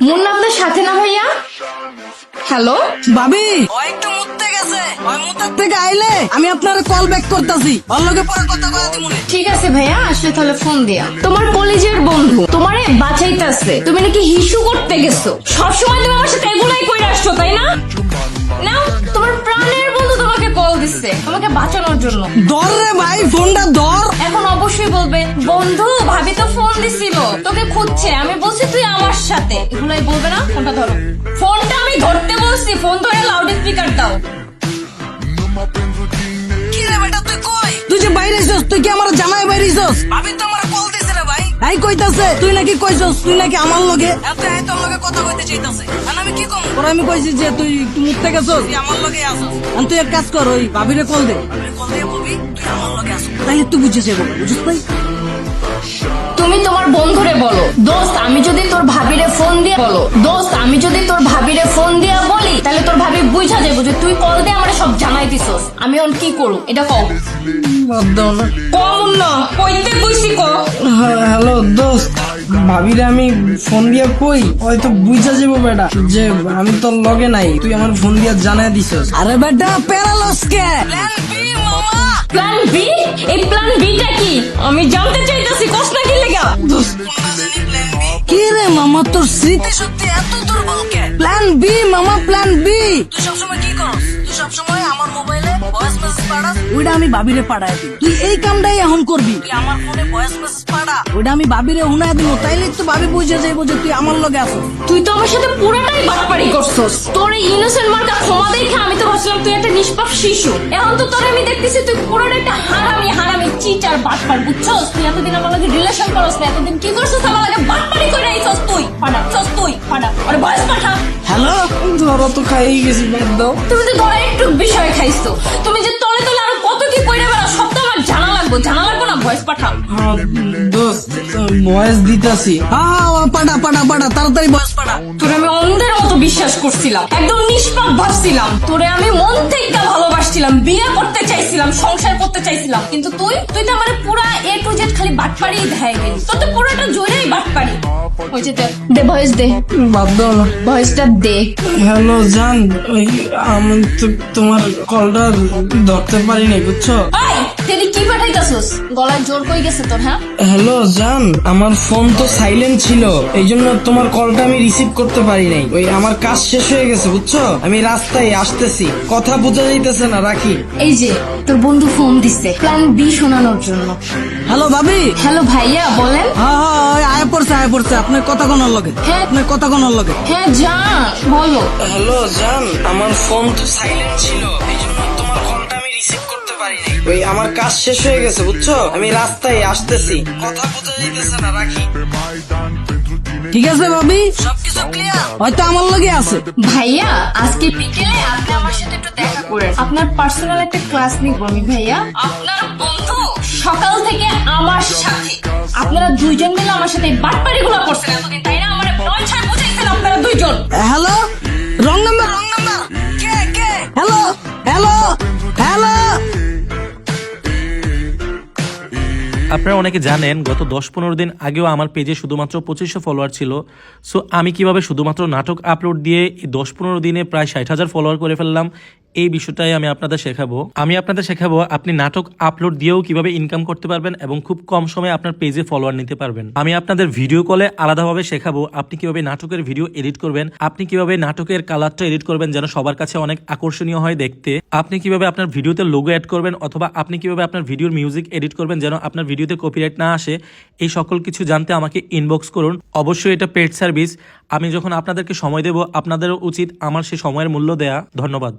মুন্না আপনার সাথে না ভাইয়া? হ্যালো ভাবি ও একটু মুততে গেছে, ওই মুতার থেকে আইলে আমি আপনার কল ব্যাক করতেছি, ওর লগে পরে কথা কয়া দিমুনে। ঠিক আছে ভাইয়া, আসলে তাহলে ফোন দিয়া। তোমার কলেজের বন্ধু তোমারে বাঁচাইতাছে, তুমি নাকি হিসু করতে গেছো। সবসময় তুমি আমার সাথে এগুলাই কইরা আসছো তাই না? নাও তোমার প্রাণের বন্ধু তোমাকে কল দিচ্ছে তোমাকে বাঁচানোর জন্য। ধর রে ভাই, ফোনটা ধর। এখন অবশ্যই বলবে বন্ধু ভাবি তো ফোন দিছিল তোকে খুঁজছে, আমি বলছি তুই আমার সাথে, এগুলাই বলবে না? ফোনটা ধরো। ফোনটা আমি ধরতে বলছি, ফোন ধরে লাউড স্পিকার দাও। কি রে বেটা তুই কই? তুই যে বাইরে আইছস, তুই কি আমার জামাই বাইরে আইছস? ভাবি তো আমার কল দিছে রে ভাই। এই কইতাছে তুই নাকি কইছস তুই নাকি আমার লগে এত তোর লগে কথা কইতে চাইতাছে। আর আমি কি কম? ওরা আমি কইছি যে তুই মুততে গেছস, তুই আমার লগে আসস। আর তুই এক কাজ কর, ওই ভাবিরে কল দে। ভাবিরে কল দিয়ে বলবি তুই আমার লগে আসস, তাইলে তুই বুঝে যাবো। বুঝছ ভাই? তুমি তোমার বন্ধুরে বলো দোস্ত আমি যদি তোর ভাবিরে ফোন দিয়ে বলো দোস্ত আমি যদি তোর ভাবিরে ফোন দিয়া বলি তাহলে তোর ভাবি বুঝা যাবো যে তুই কল দিয়ে আমার সব জানাই দিছস। আমি এখন কি করু এটা কও। বাদ দাও না। কম না কইতে কইছি ক। হ্যালো দোস্ত, ভাবিরে আমি ফোন দিয়া কই হয়তো বুঝা যাবো বেটা যে আমি তোর লগে নাই, তুই আমার ফোন দিয়া জানাই দিছস। আরে বেটা প্যারালস কে? প্ল্যান বি মামা। Plan B? এই প্ল্যান বিটা কি আমি জানতে চাইতাছি, কষ্ট না কি লাগা। কি রে মামা তোর স্মৃতি শক্তি এত দুর্বল কে? প্ল্যান বি মামা, প্ল্যান বি। তুই সবসময় কি করস? তুই সবসময় আমার মোবাইলে ভয়েস মেসেজ পাঠাস, ওইটা আমি ভাবিরে পাঠাই দিই। তুই এই কামটাই এখন করবি, তুই আমার ফোনে ভয়েস মেসেজ পাঠা, ওইটা আমি ভাবিরে উনাই দিব, তাইলে তো ভাবি বুঝে যাইবো যে তুই আমার লগে আছিস। তুই তো আমার সাথে পুরোটাই বাটপারি করছস। তোর এই ইনোসেন্ট মার্কা ক্ষমা দেখে আমি তো ভাবছিলাম তুই একটা নিষ্পাপ শিশু, এখন তো তোর আমি দেখতেছি তুই পুরোটা একটা হারামি চিটার বাটপার। বুঝছস? তুই এতদিন আমার লগে রিলেশন করস না, এতদিন কি করছস আমার লগে বাটপারি করে আইছস। তুই পাঠা আরে ভয়েস পাঠা। হ্যালো, ধরো তো খাইয়ে গেছি, বাদ দাও। তুমি তো ধরে একটু বিষয় খাইছো, তুমি যে তলে তলে আরো কত কি কইরা বেড়া সব তো আমার জানা লাগবো না। ভয়েস পাঠাও। হ্যাঁ দোস্ত, ভয়েস দিতাছি। হ্যাঁ পাঠা তাড়াতাড়ি ভয়েস পাঠা। তোরে আমি অন্ধের মতো বিশ্বাস করছিলাম, একদম নিষ্পাপ ভাবছিলাম, তোরে আমি মন থেকে ভালোবাসছিলাম, বিয়ে করতে চাইছিলাম, সংসার করতে চাইছিলাম, কিন্তু তুই তো আমার পুরা এ টু জেড খালি বাটপাড়ি দেখাই গেলি। তোর তো পুরোটা জোরেই বাটপাড়ি। ওই যে দে ভয়েস দে। বাদ দাও না। ভয়েসটা দে। হ্যালো জান, ওই আমি তো তোমার কলটা ধরতে পারিনি, বুঝছো? এই তুই কি পাঠাইতাছস? গলায় জোর কই গেছে তোর? হ্যাঁ হ্যালো জান, আমার ফোন তো সাইলেন্ট ছিল, এই জন্য তোমার কলটা আমি রিসিভ করতে পারি নাই। ওই আমার কাজ শেষ হয়ে গেছে, বুঝছো? আমি রাস্তায় আসতেছি, কথা বোঝা যাইতেছে না, রাখি। এই যে তোর বন্ধু ফোন দিছে প্ল্যান বি শোনানোর জন্য। হ্যালো ভাবি। হ্যালো ভাইয়া বলেন। হ্যাঁ আয় পড়ছে আপনার কথা কোনার লগে। হ্যাঁ আপনার কথা কোনার লগে। হ্যাঁ যা বলো। হ্যালো জান, আমার ফোন তো সাইলেন্ট ছিল, এই জন্য তোমার কলটা আমি রিসিভ করতে পারি নাই। ওই আমার কাজ শেষ হয়ে গেছে, বুঝছো? আমি রাস্তায় আসতেছি, কথা বোঝা যাইতেছে না, রাখি। ঠিক আছে ভাবি, সবকিছু ক্লিয়ার, হয়তো আমার লগে আছে। ভাইয়া আজকে বিকেলে আপনি আমার সাথে একটু দেখা করেন, আপনার পার্সোনাল একটা ক্লাস নিব আমি। ভাইয়া আপনার বন্ধু সকাল থেকে আমার সাথে, আপনারা দুইজন মিলে আমার সাথে বাটপারি গুলো করছেন এতদিন, তাই না? আমার নয় ছাড় বুঝাইছেন আপনারা দুইজন। Hello, wrong number. কে? হ্যালো। আপনারা অনেকে জানেন গত 10-15 দিন আগেও আমার পেজে শুধুমাত্র 2500 ফলোয়ার ছিল। সো আমি কিভাবে শুধুমাত্র নাটক আপলোড দিয়ে এই 10-15 দিনে প্রায় 60,000 ফলোয়ার করে ফেললাম, এই বিষয়টাই আমি আপনাদের শেখাবো। আপনি নাটক আপলোড দিয়েও কিভাবে ইনকাম করতে পারবেন এবং খুব কম সময়ে আপনার পেজে ফলোয়ার নিতে পারবেন। আমি আপনাদের ভিডিও কলে আলাদাভাবে শেখাবো আপনি কিভাবে নাটকের ভিডিও এডিট করবেন, আপনি কিভাবে নাটকের কালারটা এডিট করবেন যেন সবার কাছে অনেক আকর্ষণীয় হয় দেখতে, আপনি কিভাবে আপনার ভিডিওতে লোগো অ্যাড করবেন, অথবা আপনি কিভাবে আপনার ভিডিওর মিউজিক এডিট করবেন যেন আপনার ভিডিওতে কপিরাইট না আসে। এই সকল কিছু জানতে আমাকে ইনবক্স করুন। অবশ্যই এটা পেড সার্ভিস, আমি যখন আপনাদেরকে সময় দেব আপনাদেরও উচিত আমার সেই সময়ের মূল্য দেয়া। ধন্যবাদ।